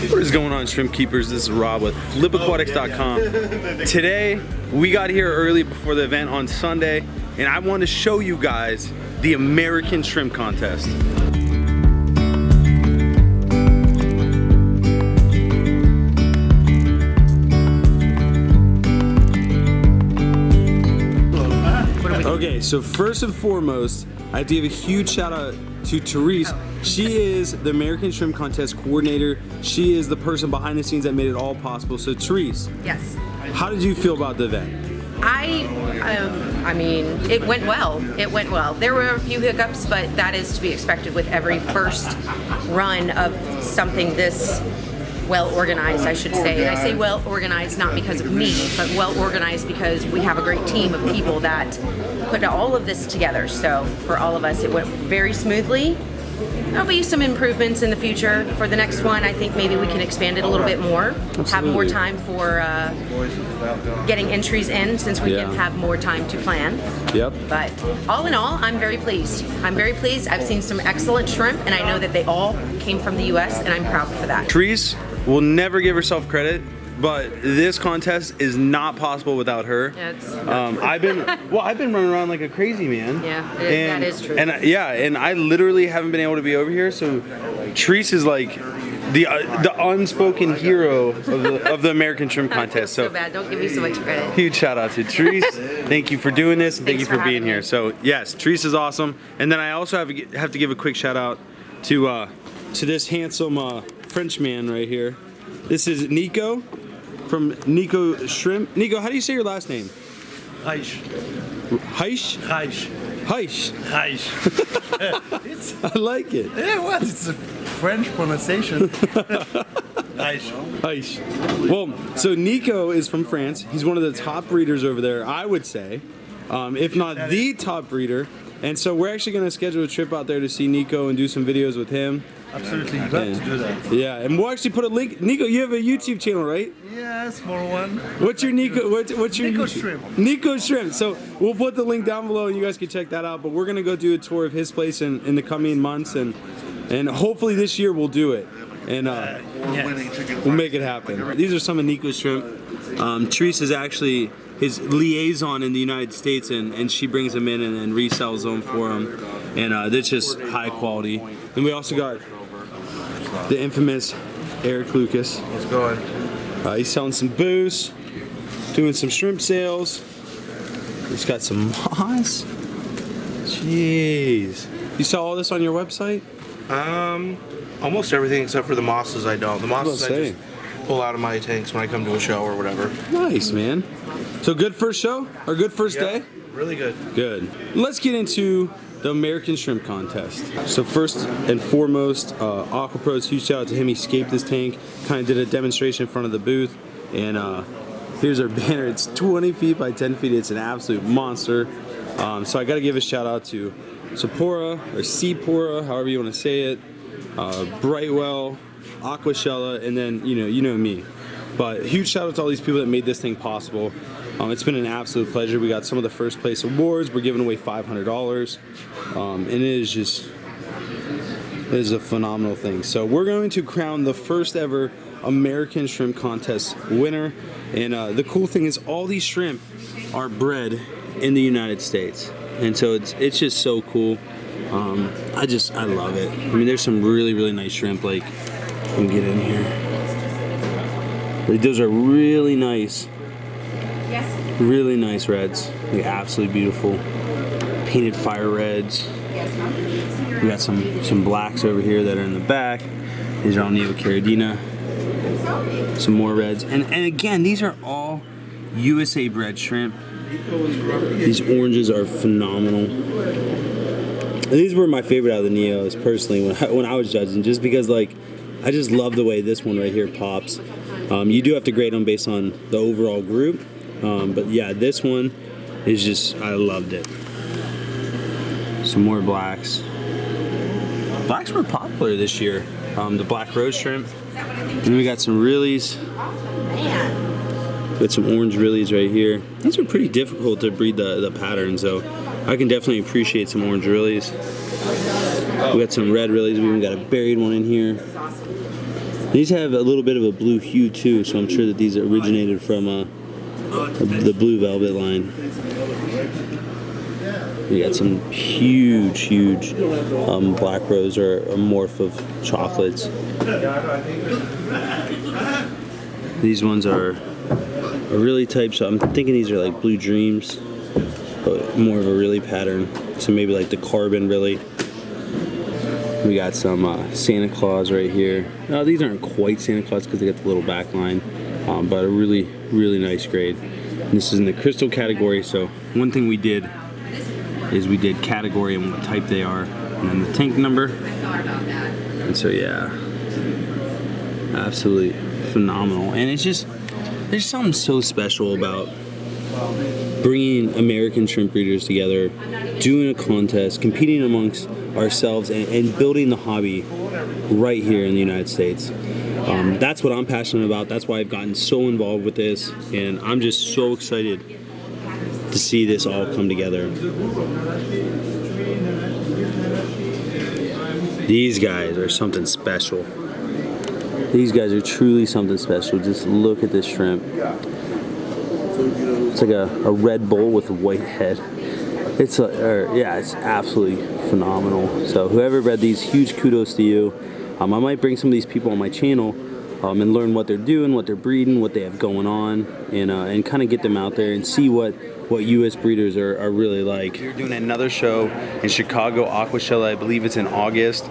What is going on, shrimp keepers? This is Rob with flipaquatics.com. Today we got here early before the event on Sunday, and I want to show you guys the American Shrimp Contest. Okay, so first and foremost, I have to give a huge shout out to Therese. She is the American Shrimp Contest coordinator. She is the person behind the scenes that made it all possible. So Therese, yes. How did you feel about the event? I mean, it went well. It went well. There were a few hiccups, but that is to be expected with every first run of something this well organized, I should say. And I say well organized not because of me, but well organized because we have a great team of people that put all of this together. So for all of us, it went very smoothly. There'll be some improvements in the future. For the next one, I think maybe we can expand it a little bit more. Absolutely. Have more time for getting entries in, since we can have more time to plan. Yep. But all in all, I'm very pleased. I'm very pleased. I've seen some excellent shrimp, and I know that they all came from the U.S., and I'm proud for that. Therese will never give herself credit, but this contest is not possible without her. I've been running around like a crazy man. Yeah, that is true. And I literally haven't been able to be over here. So Therese is like the unspoken hero of the American Shrimp Contest. So bad. Don't give me so much credit. Huge shout out to Therese. Thank you for doing this, and thank you for being here. Me. So yes, Therese is awesome. And then I also have to give a quick shout out to this handsome French man right here. This is Nico from Nico Shrimp. Nico, how do you say your last name? Heisch. Heisch? Heisch. Heisch. Heisch. I like it. Yeah, what? It's a French pronunciation. Heisch. Heisch. Well, so Nico is from France. He's one of the top breeders over there, I would say, if not the top breeder. And so we're actually going to schedule a trip out there to see Nico and do some videos with him. Absolutely, glad to do that. Yeah, and we'll actually put a link. Nico, you have a YouTube channel, right? Yeah, small one. What's your Nico? What's your Nico Shrimp? Nico Shrimp. So we'll put the link down below, and you guys can check that out. But we're gonna go do a tour of his place in the coming months, and hopefully this year we'll do it, and we'll make it happen. These are some of Nico's shrimp. Therese is actually his liaison in the United States, and she brings them in and resells them for him, and they're just high quality. And we also got the infamous Eric Lucas. What's going? He's selling some booze, doing some shrimp sales. He's got some moss. Jeez. You sell all this on your website? Almost everything except for the mosses I don't. The mosses I just pull out of my tanks when I come to a show or whatever. Nice, man. So good first show? Or good first day? Really good. Good. Let's get into the American Shrimp Contest. So first and foremost, AquaPros, huge shout out to him. He scaped his tank, kind of did a demonstration in front of the booth, and here's our banner. It's 20 feet by 10 feet. It's an absolute monster. So I got to give a shout out to Sephora, or Sephora, however you want to say it, Brightwell, Aquashella, and then you know me. But huge shout out to all these people that made this thing possible. It's been an absolute pleasure. We got some of the first place awards. We're giving away $500, and it is a phenomenal thing. So we're going to crown the first ever American Shrimp Contest winner. And the cool thing is all these shrimp are bred in the United States, and so it's just so cool. I love it. I mean, there's some really nice shrimp. Like, let me get in here. Like, those are really nice. Really nice reds. Like, absolutely beautiful. Painted fire reds. We got some blacks over here that are in the back. These are all Neocaridina. Some more reds. And again, these are all USA bred shrimp. These oranges are phenomenal. And these were my favorite out of the Neos, personally, when I was judging, just because, like, I just love the way this one right here pops. You do have to grade them based on the overall group. But yeah, this one is just, I loved it. Some more blacks. Blacks were popular this year. The black rose shrimp. And then we got some realies. Got some orange realies right here. These are pretty difficult to breed the pattern, so I can definitely appreciate some orange realies. We got some red realies. We even got a buried one in here. These have a little bit of a blue hue too, so I'm sure that these originated from the blue velvet line. We got some huge black rose or a morph of chocolates. These ones are really type, so I'm thinking these are like blue dreams, but more of a really pattern. So maybe like the carbon really. We got some Santa Claus right here. Now these aren't quite Santa Claus because they got the little back line, but a really nice grade. And this is in the crystal category, so one thing we did is we did category and what type they are, and then the tank number. And so yeah, absolutely phenomenal. And it's just, there's something so special about bringing American shrimp breeders together, doing a contest, competing amongst ourselves, and building the hobby right here in the United States. That's what I'm passionate about. That's why I've gotten so involved with this, and I'm just so excited to see this all come together. These guys are something special. These guys are truly something special. Just look at this shrimp. It's like a red bowl with a white head. It's absolutely phenomenal. So whoever bred these, huge kudos to you. I might bring some of these people on my channel and learn what they're doing, what they're breeding, what they have going on, and kind of get them out there and see what U.S. breeders are really like. We're doing another show in Chicago, Aquashella. I believe it's in August.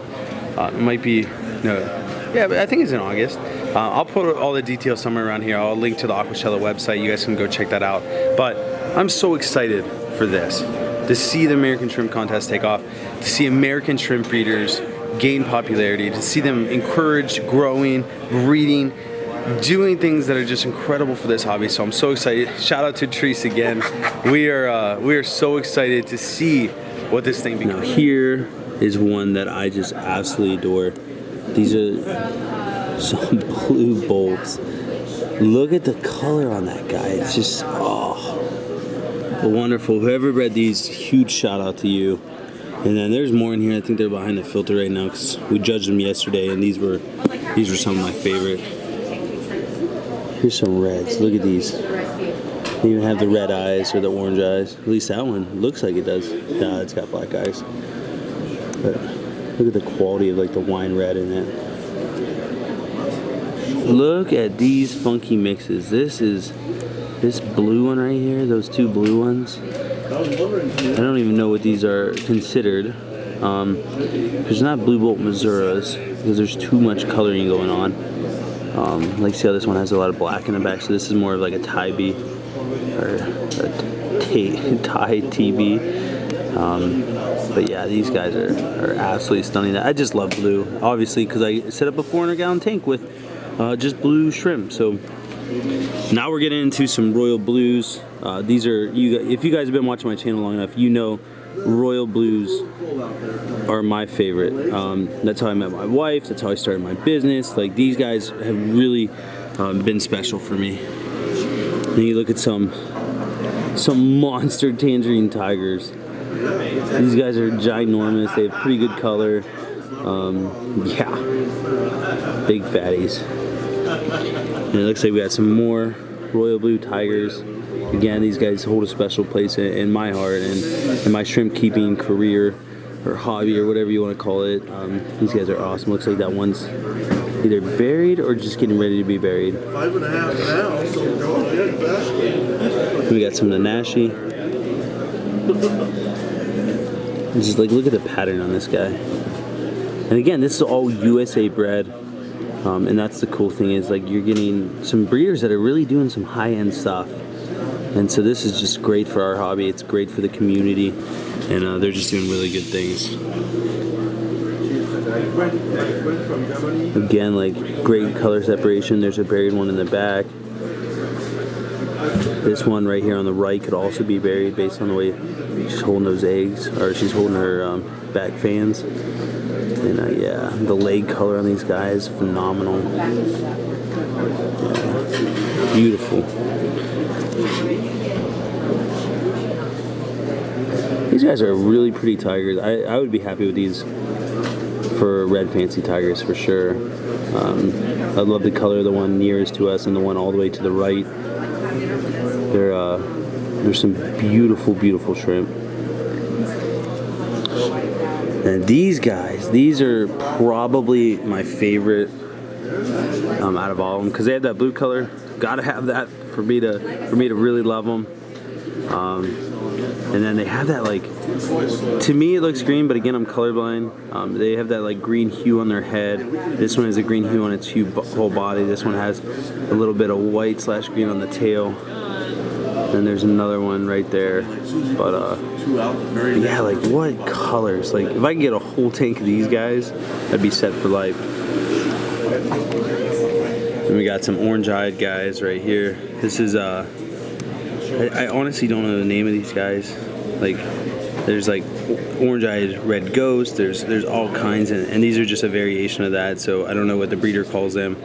It might be, no, yeah, but I think it's in August. I'll put all the details somewhere around here. I'll link to the Aquashella website. You guys can go check that out. But I'm so excited for this, to see the American Shrimp Contest take off, to see American shrimp breeders gain popularity, to see them encouraged, growing, breeding, doing things that are just incredible for this hobby. So I'm so excited. Shout out to Treese again. We are so excited to see what this thing becomes. Now here is one that I just absolutely adore. These are some blue bolts. Look at the color on that guy. It's just, wonderful. Whoever bred these, huge shout out to you. And then there's more in here. I think they're behind the filter right now because we judged them yesterday, and these were some of my favorite. Here's some reds. Look at these. They even have the red eyes or the orange eyes. At least that one looks like it does. Nah, it's got black eyes. But look at the quality of like the wine red in it. Look at these funky mixes. This blue one right here, those two blue ones. I don't even know what these are considered. There's not blue bolt Misuras because there's too much coloring going on. Like see how this one has a lot of black in the back, so this is more of like a Thai B or a Thai TB. But yeah, these guys are absolutely stunning. I just love blue, obviously, because I set up a 400-gallon tank with just blue shrimp. So now we're getting into some royal blues. These are, if you guys have been watching my channel long enough, you know royal blues are my favorite. That's how I met my wife. That's how I started my business. Like, these guys have really been special for me. And you look at some monster tangerine tigers. These guys are ginormous. They have pretty good color. Yeah, big fatties. And it looks like we got some more royal blue tigers. Again, these guys hold a special place in my heart and in my shrimp keeping career or hobby or whatever you want to call it. These guys are awesome. Looks like that one's either buried or just getting ready to be buried. 5.5 now, so going good. We got some Nanashi. Just like, look at the pattern on this guy. And again, this is all USA bred. And that's the cool thing, is like you're getting some breeders that are really doing some high-end stuff. And so this is just great for our hobby. It's great for the community, and they're just doing really good things. Again, like, great color separation. There's a buried one in the back. This one right here on the right could also be buried based on the way she's holding those eggs, or she's holding her back fans. And yeah, the leg color on these guys, phenomenal. Yeah. Beautiful. These guys are really pretty tigers. I would be happy with these for red fancy tigers for sure. I love the color of the one nearest to us and the one all the way to the right. There's some beautiful, beautiful shrimp. And these guys, these are probably my favorite out of all of them because they have that blue color. Gotta have that for me to really love them. And then they have that, like, to me it looks green, but again I'm colorblind. They have that like green hue on their head. This one has a green hue on its whole body. This one has a little bit of white / green on the tail. And there's another one right there. But yeah, like what colors? Like if I could get a whole tank of these guys, I'd be set for life. And we got some orange-eyed guys right here. This is I honestly don't know the name of these guys. Like there's like orange-eyed red ghost. There's all kinds, and these are just a variation of that. So I don't know what the breeder calls them.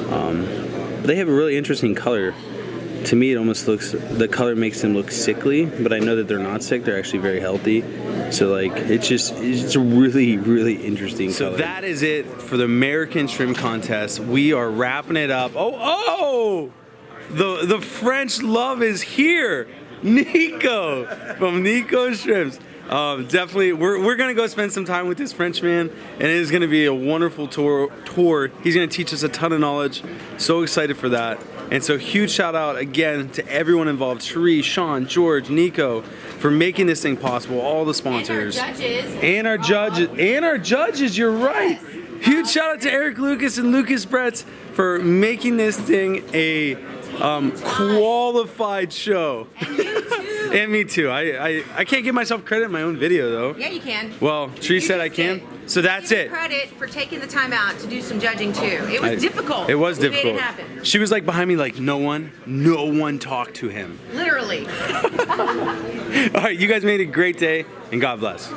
But they have a really interesting color. To me, it almost looks, the color makes them look sickly, but I know that they're not sick. They're actually very healthy. So like, it's a really, really interesting color. So that is it for the American Shrimp Contest. We are wrapping it up. The French love is here. Nico from Nico Shrimps. Definitely, we're gonna go spend some time with this Frenchman, and it is gonna be a wonderful tour. He's gonna teach us a ton of knowledge. So excited for that. And so huge shout out again to everyone involved, Cherie, Sean, George, Nico, for making this thing possible, all the sponsors. And our judges, you're right. Huge shout out to Eric Lucas and Lucas Bretz for making this thing a qualified show. And you too. And me too. I can't give myself credit in my own video though. Yeah, you can. Well, Tree said I can. So that's it. Credit for taking the time out to do some judging too. It was difficult. It was difficult. We made it happen. She was like behind me like no one talked to him. Literally. All right, you guys made a great day and God bless.